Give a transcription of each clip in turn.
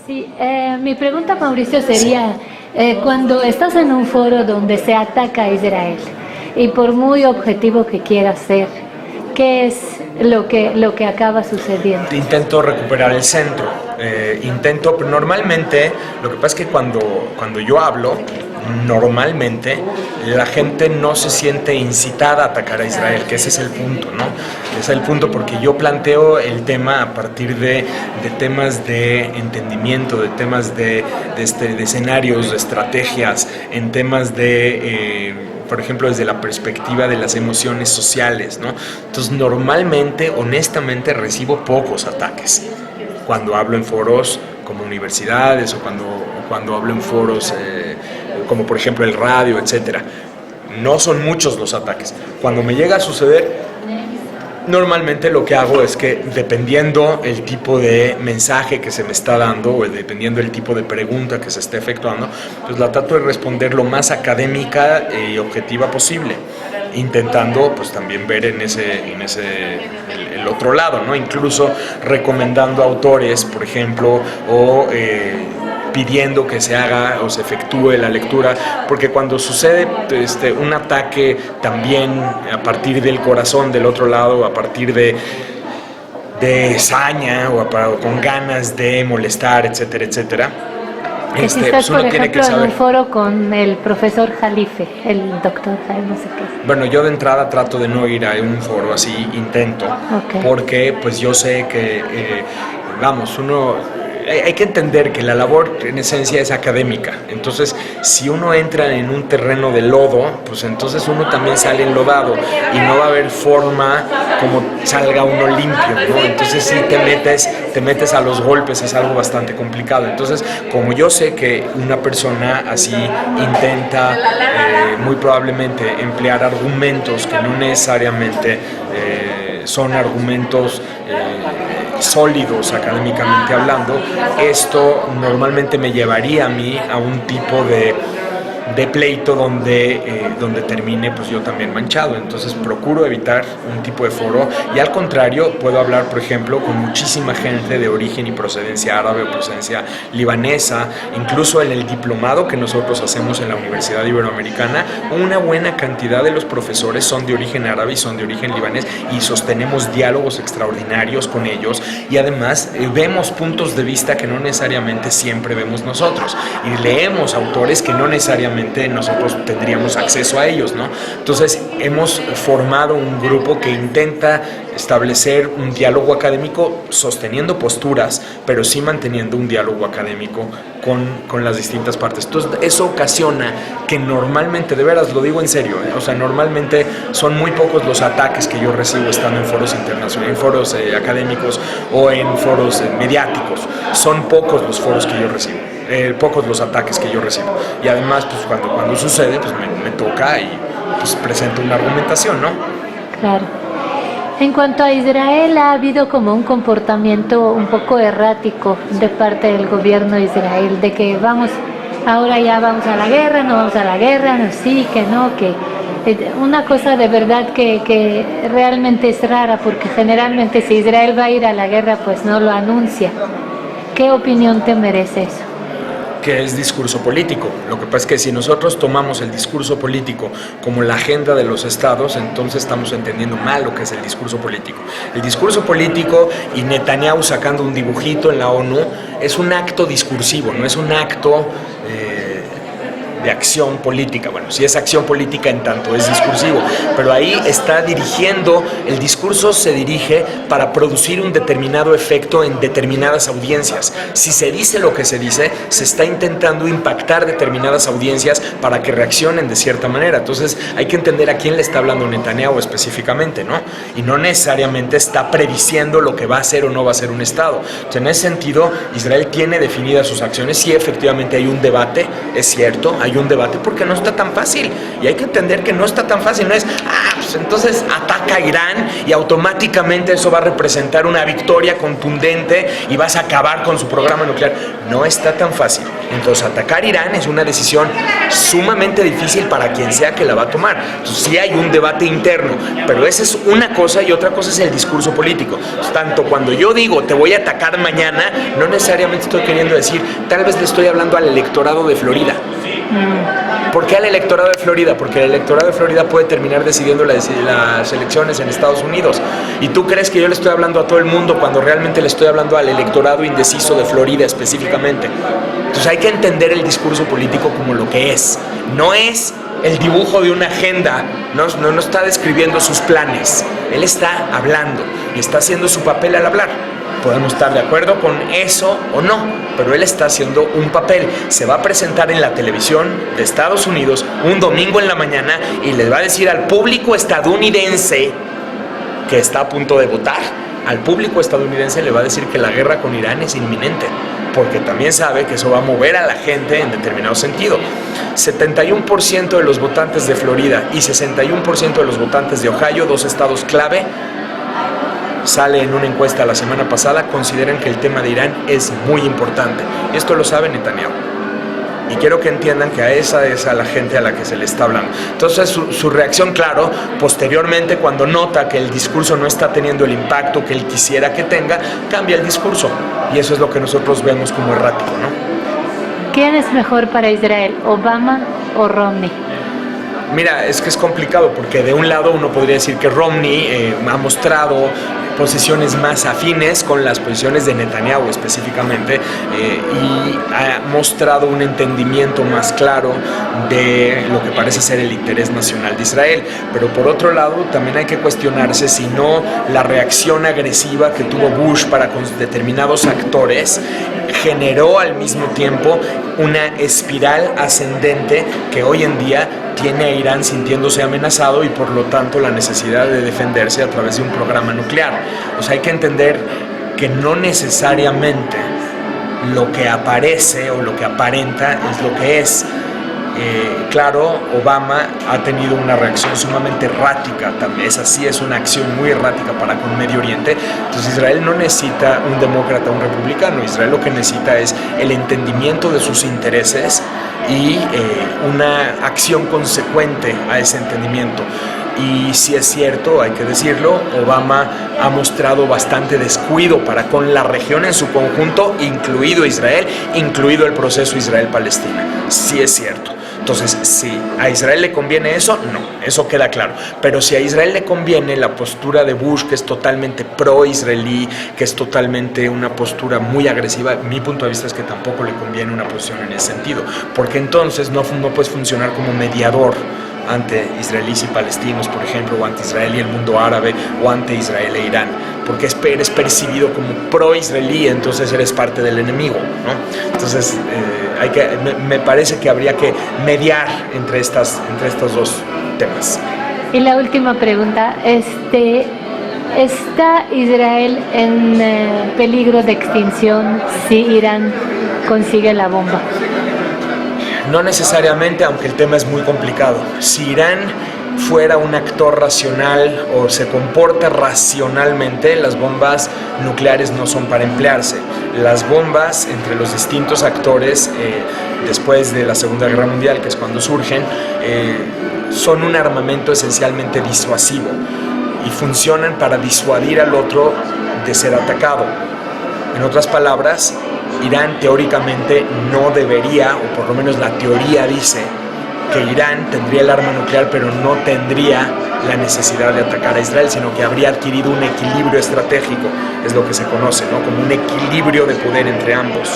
Sí, mi pregunta, Mauricio, sería, cuando estás en un foro donde se ataca a Israel, y por muy objetivo que quieras ser, ¿qué es lo que acaba sucediendo? Intento recuperar el centro, pero normalmente, lo que pasa es que cuando yo hablo, normalmente la gente no se siente incitada a atacar a Israel, que ese es el punto, ¿no? Ese es el punto, porque yo planteo el tema a partir de temas de entendimiento, de temas de escenarios, de estrategias, en temas por ejemplo, desde la perspectiva de las emociones sociales, ¿no? Entonces, normalmente, honestamente, recibo pocos ataques cuando hablo en foros como universidades o cuando hablo en foros como por ejemplo el radio, etcétera. No son muchos los ataques. Cuando me llega a suceder, normalmente lo que hago es que, dependiendo el tipo de mensaje que se me está dando o dependiendo el tipo de pregunta que se esté efectuando, pues la trato de responder lo más académica y objetiva posible, intentando pues también ver el otro lado, ¿no? Incluso recomendando autores, por ejemplo, o pidiendo que se haga o se efectúe la lectura, porque cuando sucede un ataque también a partir del corazón del otro lado, a partir de saña o con ganas de molestar, etcétera, etcétera. Que si estás, por ejemplo, en un foro con el profesor Jalife, el doctor Jalife, no sé qué. Bueno, yo de entrada trato de no ir a un foro así, intento, porque pues yo sé que, hay que entender que la labor en esencia es académica. Entonces, si uno entra en un terreno de lodo, pues entonces uno también sale enlodado y no va a haber forma como salga uno limpio, ¿no? Entonces, si te metes a los golpes, es algo bastante complicado. Entonces, como yo sé que una persona así intenta muy probablemente emplear argumentos que no necesariamente son argumentos sólidos académicamente hablando, esto normalmente me llevaría a mí a un tipo de pleito donde termine pues yo también manchado. Entonces procuro evitar un tipo de foro y, al contrario, puedo hablar, por ejemplo, con muchísima gente de origen y procedencia árabe o procedencia libanesa. Incluso en el diplomado que nosotros hacemos en la Universidad Iberoamericana, una buena cantidad de los profesores son de origen árabe y son de origen libanés, y sostenemos diálogos extraordinarios con ellos, y además vemos puntos de vista que no necesariamente siempre vemos nosotros, y leemos autores que no necesariamente nosotros tendríamos acceso a ellos, ¿no? Entonces hemos formado un grupo que intenta establecer un diálogo académico sosteniendo posturas, pero sí manteniendo un diálogo académico con las distintas partes. Entonces eso ocasiona que normalmente, de veras lo digo en serio, o sea, normalmente son muy pocos los ataques que yo recibo estando en foros internacionales, en foros académicos o en foros mediáticos. Son pocos los foros que yo recibo. Pocos los ataques que yo recibo, y además pues cuando sucede pues me toca y pues presento una argumentación, ¿no? Claro. En cuanto a Israel, ha habido como un comportamiento un poco errático de parte del gobierno de Israel, de que ahora ya vamos a la guerra, no vamos a la guerra, no, sí, que no, que una cosa de verdad que realmente es rara, porque generalmente si Israel va a ir a la guerra pues no lo anuncia. ¿Qué opinión te merece eso? Que es discurso político. Lo que pasa es que si nosotros tomamos el discurso político como la agenda de los estados, entonces estamos entendiendo mal lo que es el discurso político. El discurso político, y Netanyahu sacando un dibujito en la ONU, es un acto discursivo, no es un acto de acción política. Bueno, sí es acción política en tanto es discursivo, pero ahí está dirigiendo, el discurso se dirige para producir un determinado efecto en determinadas audiencias. Si se dice lo que se dice, se está intentando impactar determinadas audiencias para que reaccionen de cierta manera. Entonces hay que entender a quién le está hablando Netanyahu específicamente, ¿no? Y no necesariamente está prediciendo lo que va a ser o no va a ser un Estado. Entonces, en ese sentido, Israel tiene definidas sus acciones. Sí, efectivamente hay un debate, es cierto, hay un debate porque no está tan fácil. Y hay que entender que no está tan fácil. No es, pues entonces ataca a Irán y automáticamente eso va a representar una victoria contundente y vas a acabar con su programa nuclear. No está tan fácil. Entonces atacar a Irán es una decisión sumamente difícil para quien sea que la va a tomar. Entonces sí hay un debate interno, pero esa es una cosa y otra cosa es el discurso político. Tanto cuando yo digo te voy a atacar mañana, no necesariamente estoy queriendo decir, tal vez le estoy hablando al electorado de Florida. ¿Por qué al electorado de Florida? Porque el electorado de Florida puede terminar decidiendo las elecciones en Estados Unidos. Y tú crees que yo le estoy hablando a todo el mundo cuando realmente le estoy hablando al electorado indeciso de Florida específicamente. Entonces hay que entender el discurso político como lo que es. No es el dibujo de una agenda, no está describiendo sus planes. Él está hablando y está haciendo su papel al hablar. Podemos estar de acuerdo con eso o no, pero él está haciendo un papel. Se va a presentar en la televisión de Estados Unidos un domingo en la mañana y le va a decir al público estadounidense que está a punto de votar, al público estadounidense le va a decir que la guerra con Irán es inminente, porque también sabe que eso va a mover a la gente en determinado sentido. 71% de los votantes de Florida y 61% de los votantes de Ohio, dos estados clave, sale en una encuesta la semana pasada, consideran que el tema de Irán es muy importante. Esto lo sabe Netanyahu. Y quiero que entiendan que esa es a la gente a la que se le está hablando. Entonces su reacción, claro, posteriormente cuando nota que el discurso no está teniendo el impacto que él quisiera que tenga, cambia el discurso. Y eso es lo que nosotros vemos como errático, ¿no? ¿Quién es mejor para Israel, Obama o Romney? Mira, es que es complicado porque de un lado uno podría decir que Romney ha mostrado posiciones más afines con las posiciones de Netanyahu específicamente y ha mostrado un entendimiento más claro de lo que parece ser el interés nacional de Israel. Pero por otro lado también hay que cuestionarse si no la reacción agresiva que tuvo Bush para con determinados actores generó al mismo tiempo una espiral ascendente que hoy en día tiene a Irán sintiéndose amenazado y por lo tanto la necesidad de defenderse a través de un programa nuclear. O sea, hay que entender que no necesariamente lo que aparece o lo que aparenta es lo que es. Claro, Obama ha tenido una reacción sumamente errática, también es así, es una acción muy errática para con Medio Oriente. Entonces Israel no necesita un demócrata o un republicano, Israel lo que necesita es el entendimiento de sus intereses y una acción consecuente a ese entendimiento. Y si es cierto, hay que decirlo, Obama ha mostrado bastante descuido para con la región en su conjunto, incluido Israel, incluido el proceso Israel-Palestina. Sí es cierto. Entonces, si a Israel le conviene eso, no, eso queda claro. Pero si a Israel le conviene la postura de Bush, que es totalmente pro-israelí, que es totalmente una postura muy agresiva, mi punto de vista es que tampoco le conviene una posición en ese sentido, porque entonces no puedes funcionar como mediador ante israelíes y palestinos, por ejemplo, o ante Israel y el mundo árabe, o ante Israel e Irán, porque eres percibido como pro-israelí, entonces eres parte del enemigo, ¿no? Entonces, me parece que habría que mediar entre estos dos temas. Y la última pregunta, ¿está Israel en peligro de extinción si Irán consigue la bomba? No necesariamente, aunque el tema es muy complicado. Si Irán fuera un actor racional o se comporta racionalmente, las bombas nucleares no son para emplearse. Las bombas entre los distintos actores, después de la Segunda Guerra Mundial, que es cuando surgen, son un armamento esencialmente disuasivo y funcionan para disuadir al otro de ser atacado. En otras palabras, Irán teóricamente no debería, o por lo menos la teoría dice, que Irán tendría el arma nuclear, pero no tendría la necesidad de atacar a Israel, sino que habría adquirido un equilibrio estratégico, es lo que se conoce, ¿no? Como un equilibrio de poder entre ambos.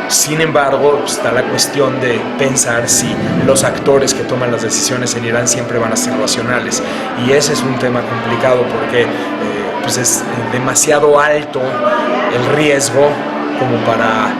Sin embargo, está la cuestión de pensar si los actores que toman las decisiones en Irán siempre van a ser racionales. Y ese es un tema complicado porque pues es demasiado alto el riesgo como para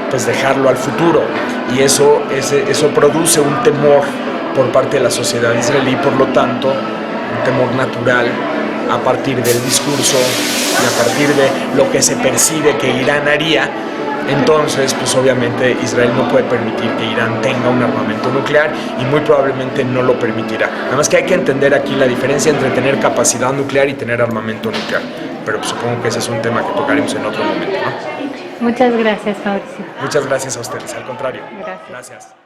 pues dejarlo al futuro, y eso produce un temor por parte de la sociedad israelí, por lo tanto un temor natural a partir del discurso y a partir de lo que se percibe que Irán haría Entonces, pues obviamente Israel no puede permitir que Irán tenga un armamento nuclear y muy probablemente no lo permitirá. Nada más que hay que entender aquí la diferencia entre tener capacidad nuclear y tener armamento nuclear. Pero pues, supongo que ese es un tema que tocaremos en otro momento, ¿no? Muchas gracias, Mauricio. Muchas gracias a ustedes, al contrario. Gracias. Gracias.